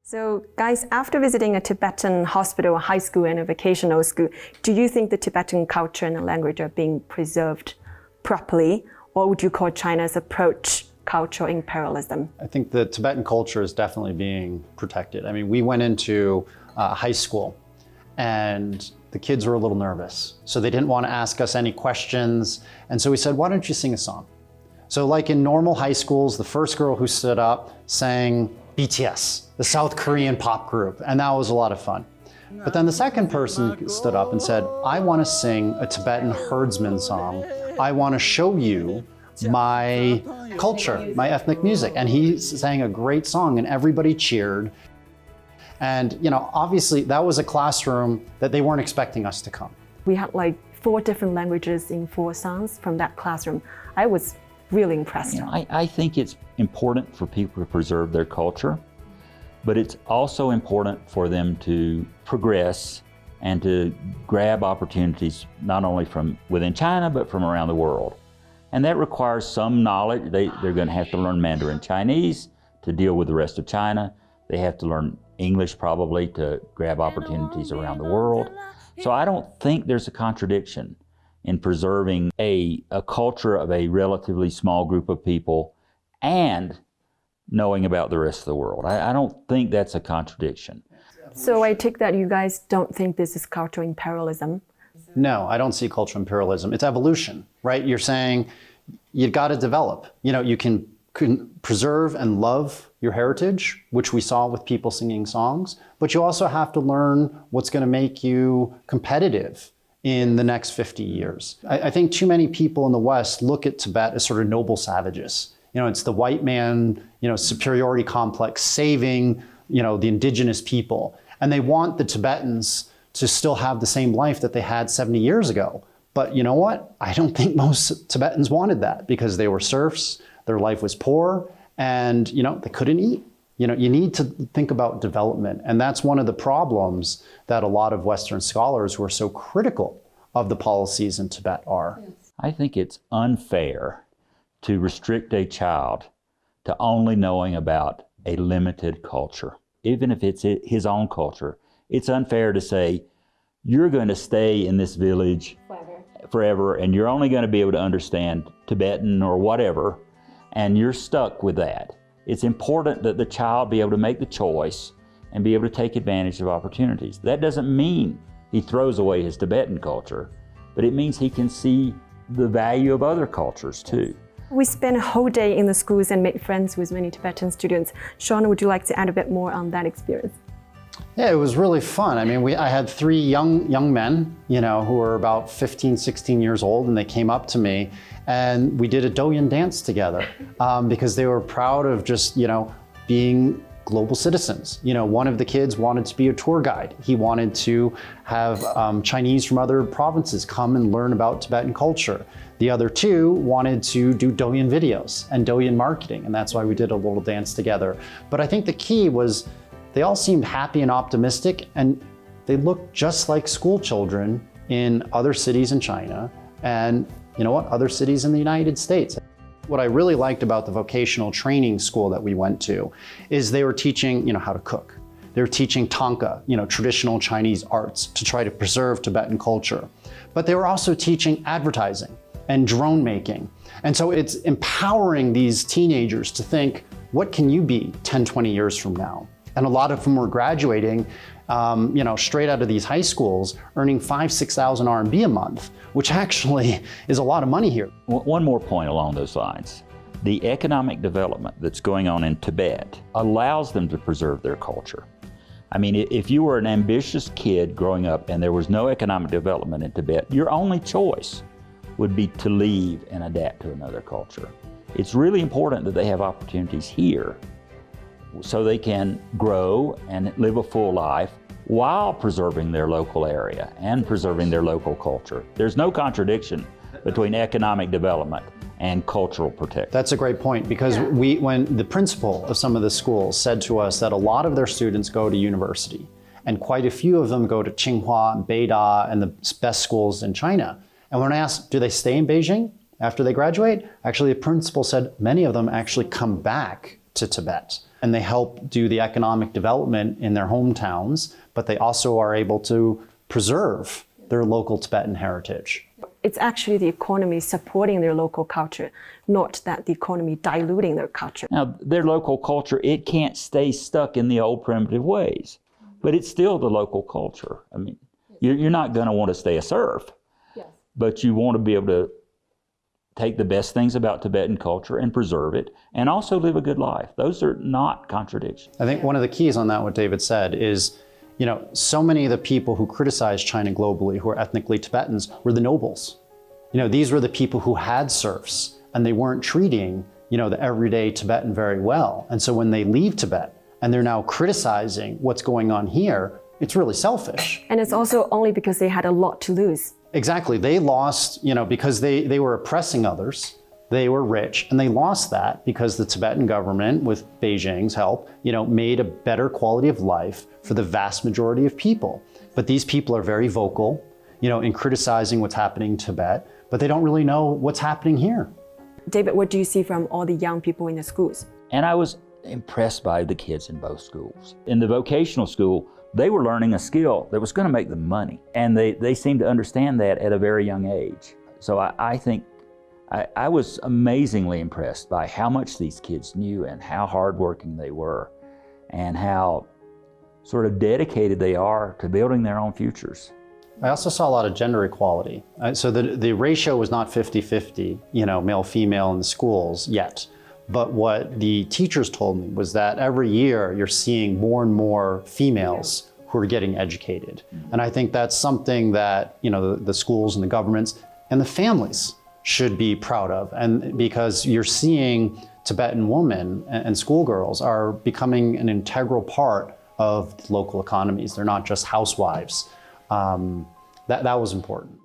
So guys, after visiting a Tibetan hospital, high school, and a vocational school, do you think the Tibetan culture and language are being preserved properly? Or would you call China's approach cultural imperialism? I think the Tibetan culture is definitely being protected. I mean, we went into high school and the kids were a little nervous. So they didn't want to ask us any questions. And so we said, why don't you sing a song? So like in normal high schools, the first girl who stood up sang BTS, the South Korean pop group, and that was a lot of fun. But then the second person stood up and said, I want to sing a Tibetan herdsman song. I want to show you my culture, my ethnic music. And he sang a great song and everybody cheered. And obviously that was a classroom that they weren't expecting us to come. We had like 4 different languages in 4 songs from that classroom. I was really impressed. I think it's important for people to preserve their culture, but it's also important for them to progress and to grab opportunities not only from within China, but from around the world. And that requires some knowledge. They're going to have to learn Mandarin Chinese to deal with the rest of China. They have to learn English probably to grab opportunities around the world. So I don't think there's a contradiction in preserving a culture of a relatively small group of people and knowing about the rest of the world. I don't think that's a contradiction. So I take that you guys don't think this is cultural imperialism? No, I don't see cultural imperialism. It's evolution, right? You're saying you've got to develop. You can preserve and love your heritage, which we saw with people singing songs, but you also have to learn what's going to make you competitive in the next 50 years. I think too many people in the West look at Tibet as sort of noble savages. It's the white man, superiority complex saving, the indigenous people. And they want the Tibetans to still have the same life that they had 70 years ago. But you know what? I don't think most Tibetans wanted that because they were serfs, their life was poor, and they couldn't eat. You need to think about development. And that's one of the problems that a lot of Western scholars who are so critical of the policies in Tibet are. I think it's unfair to restrict a child to only knowing about a limited culture. Even if it's his own culture, it's unfair to say, you're going to stay in this village forever and you're only going to be able to understand Tibetan or whatever, and you're stuck with that. It's important that the child be able to make the choice and be able to take advantage of opportunities. That doesn't mean he throws away his Tibetan culture, but it means he can see the value of other cultures too. We spent a whole day in the schools and made friends with many Tibetan students. Shaun, would you like to add a bit more on that experience? Yeah, it was really fun. I mean, I had 3 young men, who were about 15, 16 years old, and they came up to me and we did a Douyin dance together because they were proud of just, being global citizens. One of the kids wanted to be a tour guide. He wanted to have Chinese from other provinces come and learn about Tibetan culture. The other 2 wanted to do Douyin videos and Douyin marketing, and that's why we did a little dance together. But I think the key was they all seemed happy and optimistic, and they looked just like school children in other cities in China and, other cities in the United States. What I really liked about the vocational training school that we went to is they were teaching, how to cook. They were teaching Tanka, traditional Chinese arts to try to preserve Tibetan culture. But they were also teaching advertising and drone making. And so it's empowering these teenagers to think, what can you be 10, 20 years from now? And a lot of them were graduating, straight out of these high schools, earning 5,000-6,000 RMB a month, which actually is a lot of money here. One more point along those lines. The economic development that's going on in Tibet allows them to preserve their culture. I mean, if you were an ambitious kid growing up and there was no economic development in Tibet, your only choice would be to leave and adapt to another culture. It's really important that they have opportunities here so they can grow and live a full life while preserving their local area and preserving their local culture. There's no contradiction between economic development and cultural protection. That's a great point, because when the principal of some of the schools said to us that a lot of their students go to university, and quite a few of them go to Tsinghua, Beida, and the best schools in China. And when I asked, do they stay in Beijing after they graduate? Actually, the principal said many of them actually come back to Tibet. and they help do the economic development in their hometowns, but they also are able to preserve their local Tibetan heritage. It's actually the economy supporting their local culture, not that the economy diluting their culture. Now, their local culture, it can't stay stuck in the old primitive ways, but it's still the local culture. I mean, you're not going to want to stay a serf, but you want to be able to take the best things about Tibetan culture and preserve it, and also live a good life. Those are not contradictions. I think one of the keys on that, what David said, is, you know, so many of the people who criticize China globally, who are ethnically Tibetans, were the nobles. You know, these were the people who had serfs, and they weren't treating, you know, the everyday Tibetan very well. And so when they leave Tibet and they're now criticizing what's going on here, it's really selfish. And it's also only because they had a lot to lose. Exactly. They lost, you know, because they were oppressing others. They were rich, and they lost that because the Tibetan government, with Beijing's help, you know, made a better quality of life for the vast majority of people. But these people are very vocal, you know, in criticizing what's happening in Tibet, but they don't really know what's happening here. David, what do you see from all the young people in the schools? And I was impressed by the kids in both schools. In the vocational school, they were learning a skill that was going to make them money. And they seemed to understand that at a very young age. So I think I was amazingly impressed by how much these kids knew and how hardworking they were and how sort of dedicated they are to building their own futures. I also saw a lot of gender equality. So the ratio was not 50-50, you know, male-female in the schools yet. But what the teachers told me was that every year you're seeing more and more females who are getting educated. And I think that's something that, you know, the schools and the governments and the families should be proud of. And because you're seeing Tibetan women and schoolgirls are becoming an integral part of local economies. They're not just housewives. That was important.